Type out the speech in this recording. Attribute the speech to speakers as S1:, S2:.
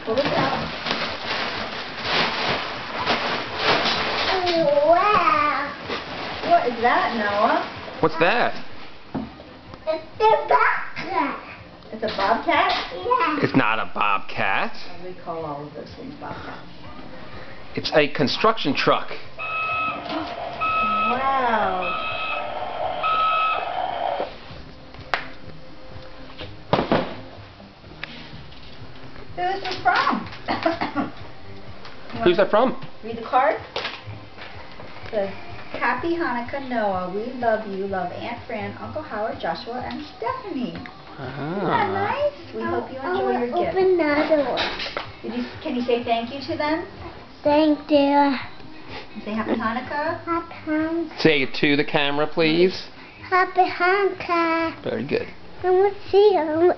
S1: Pull this out.
S2: Wow.
S1: What is that, Noah?
S3: What's that?
S2: It's the bobcat.
S1: It's a bobcat?
S2: Yeah.
S3: It's not a bobcat.
S1: We call all of those things bobcats.
S3: It's a construction truck.
S1: Wow. Who is this from?
S3: Who's that from?
S1: Read the card. It says, Happy Hanukkah, Noah. We love you. Love Aunt Fran, Uncle Howard, Joshua, and Stephanie. Isn't that nice? We hope you enjoy your gift.
S2: Open another one.
S1: Can you say thank you to them?
S2: Thank you.
S1: And say Happy Hanukkah.
S2: Happy Hanukkah.
S3: Say it to the camera, please.
S2: Happy Hanukkah.
S3: Very good.
S2: I want to see you.